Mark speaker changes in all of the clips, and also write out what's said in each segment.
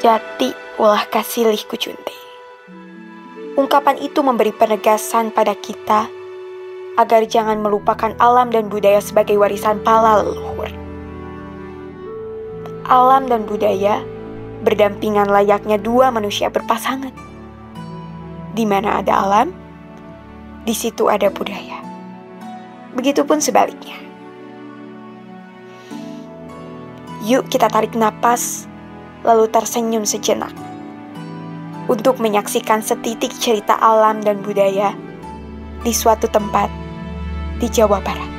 Speaker 1: Jati ulah kasilih kucunte. Ungkapan itu memberi penegasan pada kita agar jangan melupakan alam dan budaya sebagai warisan pala leluhur. Alam dan budaya berdampingan layaknya dua manusia berpasangan. Di mana ada alam, di situ ada budaya. Begitupun sebaliknya. Yuk kita tarik napas, lalu tersenyum sejenak untuk menyaksikan setitik cerita alam dan budaya di suatu tempat di Jawa Barat.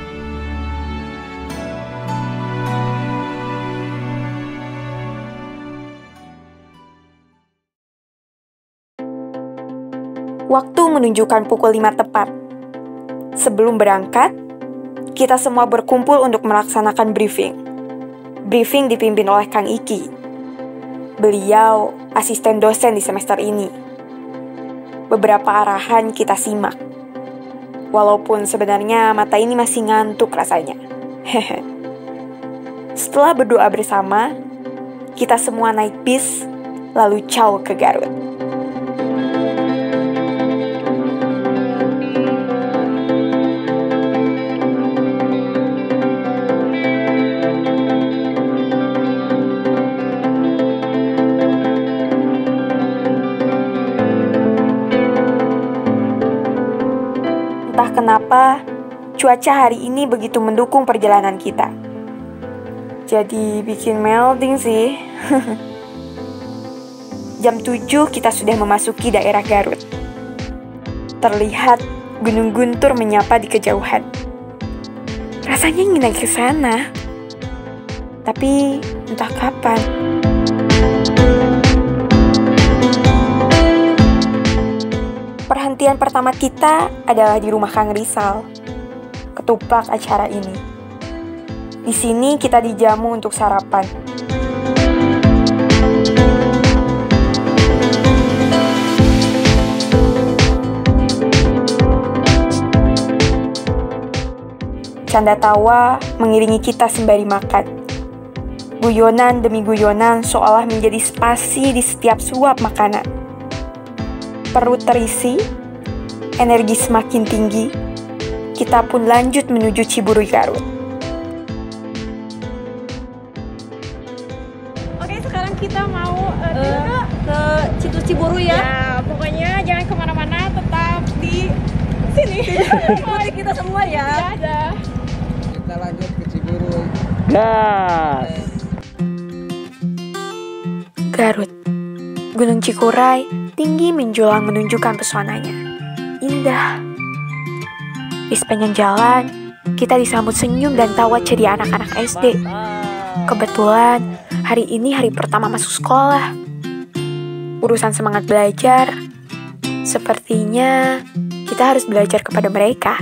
Speaker 1: Waktu menunjukkan pukul 5 tepat. Sebelum berangkat, kita semua berkumpul untuk melaksanakan briefing. Briefing dipimpin oleh Kang Iki. Beliau asisten dosen di semester ini. Beberapa arahan kita simak. Walaupun sebenarnya mata ini masih ngantuk rasanya. Setelah berdoa bersama, kita semua naik bis, lalu caw ke Garut. Entah kenapa, cuaca hari ini begitu mendukung perjalanan kita. Jadi bikin melting sih. Jam 7 kita sudah memasuki daerah Garut. Terlihat Gunung Guntur menyapa di kejauhan. Rasanya ingin naik ke sana. Tapi entah kapan. Perhentian pertama kita adalah di rumah Kang Rizal, ketupat acara ini. Di sini kita dijamu untuk sarapan. Canda tawa mengiringi kita sembari makan. Guyonan demi guyonan seolah menjadi spasi di setiap suap makanan. Perut terisi, energi semakin tinggi, kita pun lanjut menuju Ciburuy Garut.
Speaker 2: Oke, sekarang kita mau
Speaker 3: ke situs Ciburuy ya.
Speaker 2: Ya, pokoknya jangan kemana-mana, tetap di sini.
Speaker 3: Ikuti kita semua ya.
Speaker 2: Dadah.
Speaker 4: Kita lanjut ke Ciburuy.
Speaker 5: Gas.
Speaker 1: Garut, Gunung Cikuray tinggi menjulang menunjukkan pesonanya. Indah. Di sepanjang jalan, kita disambut senyum dan tawa ceria anak-anak SD. Kebetulan, hari ini hari pertama masuk sekolah. Urusan semangat belajar, sepertinya kita harus belajar kepada mereka.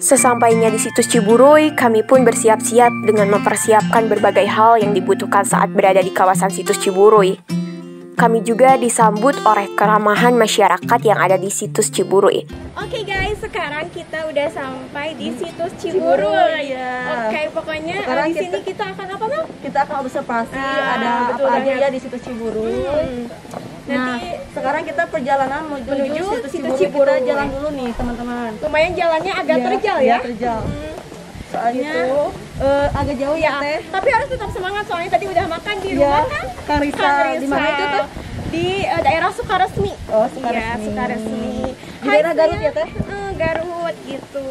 Speaker 1: Sesampainya di situs Ciburuy, kami pun bersiap-siap dengan mempersiapkan berbagai hal yang dibutuhkan saat berada di kawasan situs Ciburuy. Kami juga disambut oleh keramahan masyarakat yang ada di situs Ciburuy.
Speaker 2: Oke guys, sekarang kita udah sampai di situs Ciburuy.
Speaker 3: Ya.
Speaker 2: Oke, pokoknya
Speaker 3: Sekarang
Speaker 2: di sini kita akan apa, Mel?
Speaker 3: Kita akan observasi ada
Speaker 2: betul
Speaker 3: apa aja
Speaker 2: banget.
Speaker 3: ya di situs Ciburuy. Nah,
Speaker 2: Nanti
Speaker 3: sekarang kita perjalanan menuju situs Ciburuy. Kita jalan dulu nih, teman-teman.
Speaker 2: lumayan jalannya agak terjal ya.
Speaker 3: Terjal. Soalnya
Speaker 2: Gitu.
Speaker 3: agak jauh ya, Teh.
Speaker 2: Tapi harus tetap semangat soalnya tadi udah makan di rumah kan?
Speaker 3: Kang Rizal. Di mana itu tuh?
Speaker 2: Di daerah Sukaresmi.
Speaker 3: Oh,
Speaker 2: Iya,
Speaker 3: Sukaresmi.
Speaker 2: Sukaresmi.
Speaker 3: Di daerah Garut ya, Teh?
Speaker 2: Garut gitu.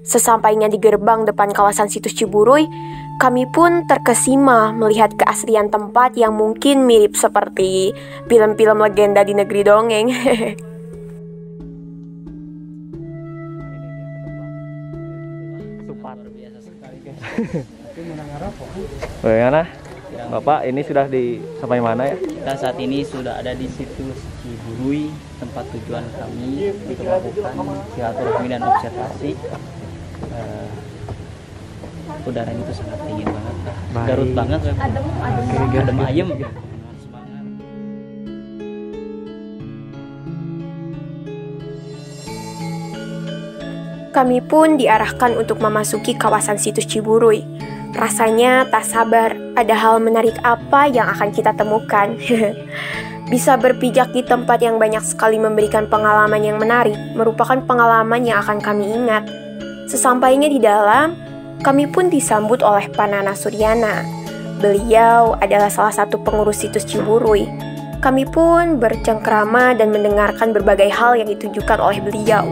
Speaker 1: Sesampainya di gerbang depan kawasan situs Ciburuy, kami pun terkesima melihat keaslian tempat yang mungkin mirip seperti film-film legenda di negeri dongeng.
Speaker 5: Bagaimana? Bapak, ini sudah sampai mana ya?
Speaker 6: Kita saat ini sudah ada di situs Ciburuy, tempat tujuan kami untuk melakukan silaturahmi dan observasi. Udaranya itu sangat dingin banget, Garut banget, adem ayem. Semangat.
Speaker 1: Kami pun diarahkan untuk memasuki kawasan situs Ciburuy.
Speaker 7: Rasanya tak sabar ada hal menarik apa yang akan kita temukan. Bisa berpijak di tempat yang banyak sekali memberikan pengalaman yang menarik merupakan pengalaman yang akan kami ingat. Sesampainya di dalam, kami pun disambut oleh Pak Nana Suryana. Beliau adalah salah satu pengurus situs Ciburuy. Kami pun bercengkrama dan mendengarkan berbagai hal yang ditunjukkan oleh beliau.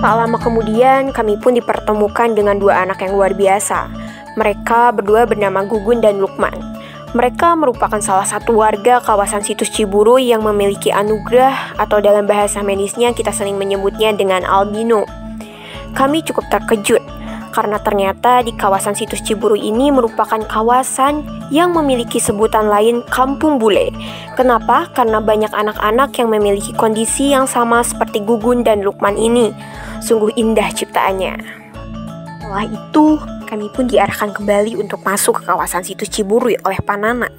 Speaker 7: Tak lama kemudian, kami pun dipertemukan dengan dua anak yang luar biasa. Mereka berdua bernama Gugun dan Lukman. Mereka merupakan salah satu warga kawasan situs Ciburuy yang memiliki anugerah atau dalam bahasa medisnya kita sering menyebutnya dengan albino. Kami cukup terkejut karena ternyata di kawasan situs Ciburuy ini merupakan kawasan yang memiliki sebutan lain Kampung Bule. Kenapa? Karena banyak anak-anak yang memiliki kondisi yang sama seperti Gugun dan Lukman ini. Sungguh indah ciptaannya. Setelah itu, kami pun diarahkan kembali untuk masuk ke kawasan situs Ciburuy oleh Pak Nana.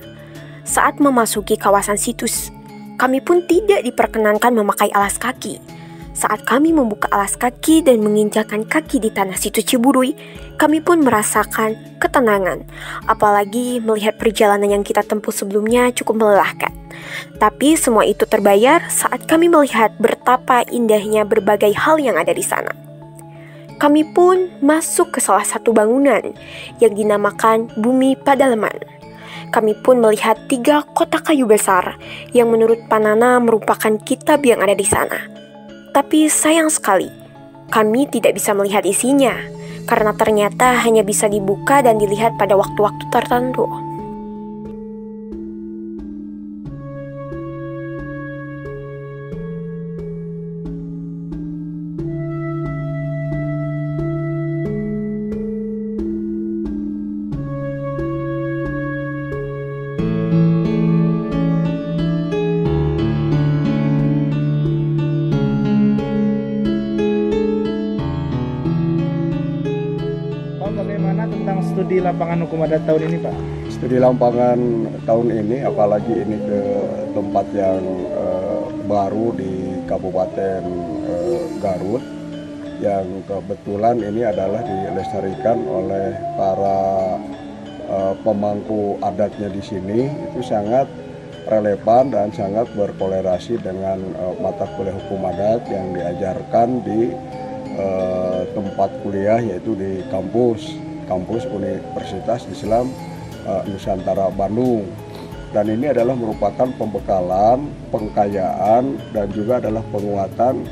Speaker 7: Saat memasuki kawasan situs, kami pun tidak diperkenankan memakai alas kaki. Saat kami membuka alas kaki dan menginjakan kaki di tanah situs Ciburuy, kami pun merasakan ketenangan. Apalagi melihat perjalanan yang kita tempuh sebelumnya cukup melelahkan. Tapi semua itu terbayar saat kami melihat betapa indahnya berbagai hal yang ada di sana. Kami pun masuk ke salah satu bangunan yang dinamakan Bumi Padaleman. Kami pun melihat 3 kotak kayu besar yang menurut Pak Nana merupakan kitab yang ada di sana. Tapi sayang sekali, kami tidak bisa melihat isinya karena ternyata hanya bisa dibuka dan dilihat pada waktu-waktu tertentu.
Speaker 8: Bagaimana tentang studi lapangan hukum adat tahun ini, Pak?
Speaker 4: Studi lapangan tahun ini, apalagi ini ke tempat yang baru di Kabupaten Garut, yang kebetulan ini adalah dilestarikan oleh para pemangku adatnya di sini, itu sangat relevan dan sangat berkolerasi dengan mata kuliah hukum adat yang diajarkan di tempat kuliah, yaitu di kampus Universitas Islam Nusantara Bandung. Dan ini adalah merupakan pembekalan, pengkayaan, dan juga adalah penguatan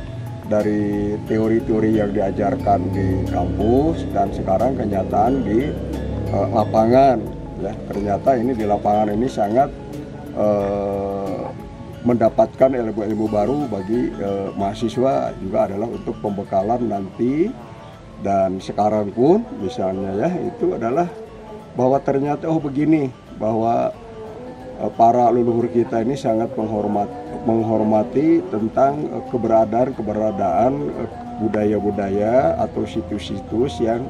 Speaker 4: dari teori-teori yang diajarkan di kampus dan sekarang kenyataan di lapangan. Ya, ternyata ini di lapangan ini sangat mendapatkan ilmu-ilmu baru bagi mahasiswa, juga adalah untuk pembekalan nanti. Dan sekarang pun misalnya ya, itu adalah bahwa ternyata begini, bahwa para leluhur kita ini sangat menghormati tentang keberadaan budaya-budaya atau situs-situs yang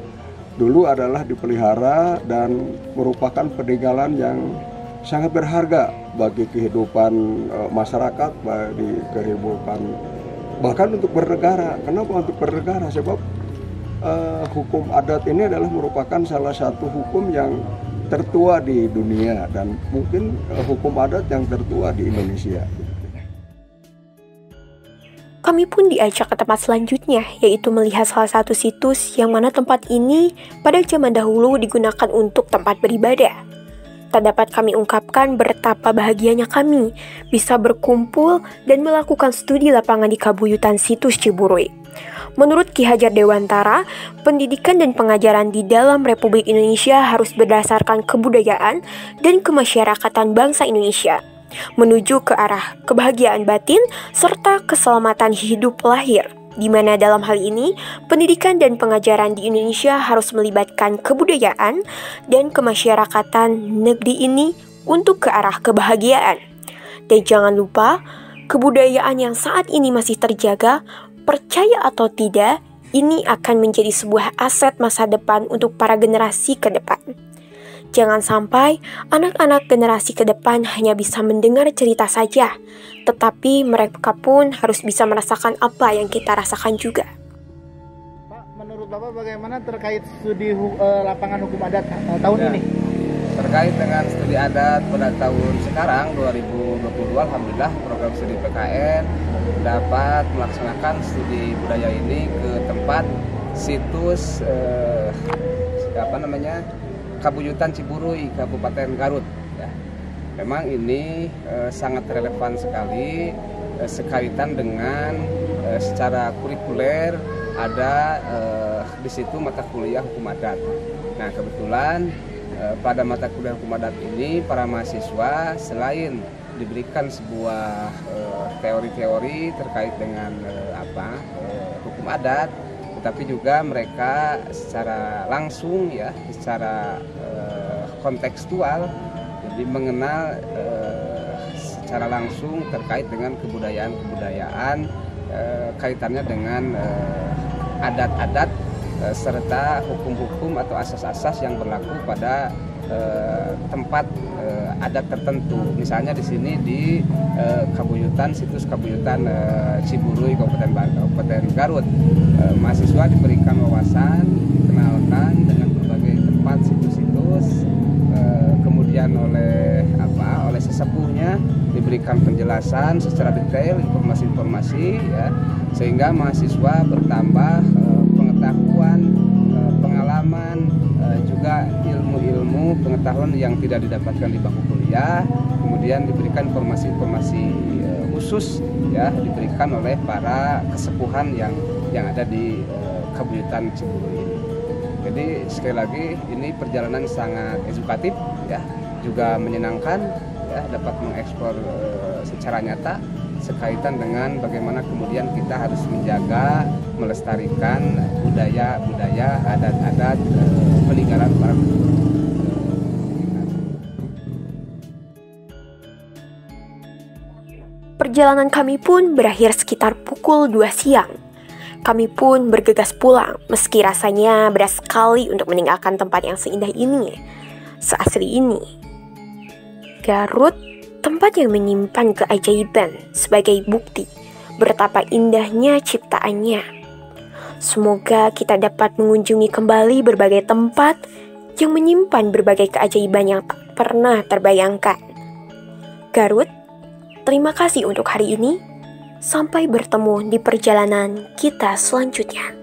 Speaker 4: dulu adalah dipelihara dan merupakan peninggalan yang sangat berharga bagi kehidupan masyarakat, bagi kehidupan bahkan untuk bernegara. Kenapa untuk bernegara? Sebab hukum adat ini adalah merupakan salah satu hukum yang tertua di dunia dan mungkin hukum adat yang tertua di Indonesia.
Speaker 7: Kami pun diajak ke tempat selanjutnya, yaitu melihat salah satu situs yang mana tempat ini pada zaman dahulu digunakan untuk tempat beribadah. Tak dapat kami ungkapkan betapa bahagianya kami bisa berkumpul dan melakukan studi lapangan di Kabuyutan situs Ciburuy. Menurut Ki Hajar Dewantara, pendidikan dan pengajaran di dalam Republik Indonesia harus berdasarkan kebudayaan dan kemasyarakatan bangsa Indonesia, menuju ke arah kebahagiaan batin serta keselamatan hidup lahir, di mana dalam hal ini pendidikan dan pengajaran di Indonesia harus melibatkan kebudayaan dan kemasyarakatan negeri ini untuk ke arah kebahagiaan. Dan jangan lupa, kebudayaan yang saat ini masih terjaga Percaya atau tidak, ini akan menjadi sebuah aset masa depan untuk para generasi ke depan. Jangan sampai anak-anak generasi ke depan hanya bisa mendengar cerita saja, tetapi mereka pun harus bisa merasakan apa yang kita rasakan juga.
Speaker 8: Pak, menurut Bapak bagaimana terkait studi lapangan hukum adat tahun ini?
Speaker 9: Terkait dengan studi adat pada tahun sekarang 2022, alhamdulillah program studi PKN dapat melaksanakan studi budaya ini ke tempat situs Kabuyutan Ciburui, Kabupaten Garut. Ya. Memang ini sangat relevan sekali sekaitan dengan secara kurikuler ada di situ mata kuliah hukum adat. Nah, kebetulan pada mata kuliah hukum adat ini para mahasiswa selain diberikan sebuah teori-teori terkait dengan hukum adat, tetapi juga mereka secara langsung ya, secara kontekstual, jadi mengenal secara langsung terkait dengan kebudayaan-kebudayaan kaitannya dengan adat-adat serta hukum-hukum atau asas-asas yang berlaku pada tempat adat tertentu. Misalnya di sini di situs Kabuyutan Ciburui, Kabupaten Garut, mahasiswa diberikan wawasan, dikenalkan dengan berbagai tempat situs-situs, kemudian oleh sesepuhnya diberikan penjelasan secara detail, informasi-informasi, ya, sehingga mahasiswa bertambah pengetahuan, pengalaman, juga ilmu-ilmu pengetahuan yang tidak didapatkan di bangku kuliah. Kemudian diberikan informasi-informasi khusus, ya, diberikan oleh para kesepuhan yang ada di Kabuyutan Ciburui ini. Jadi sekali lagi ini perjalanan sangat edukatif, ya, juga menyenangkan, ya, dapat mengeksplor secara nyata sekaitan dengan bagaimana kemudian kita harus menjaga, melestarikan budaya-budaya, adat-adat peninggalan para leluhur.
Speaker 7: Perjalanan kami pun berakhir sekitar pukul 2 siang. Kami pun bergegas pulang, meski rasanya berat sekali untuk meninggalkan tempat yang seindah ini, seasri ini. Garut, tempat yang menyimpan keajaiban sebagai bukti betapa indahnya ciptaannya. Semoga kita dapat mengunjungi kembali berbagai tempat yang menyimpan berbagai keajaiban yang tak pernah terbayangkan. Garut, terima kasih untuk hari ini. Sampai bertemu di perjalanan kita selanjutnya.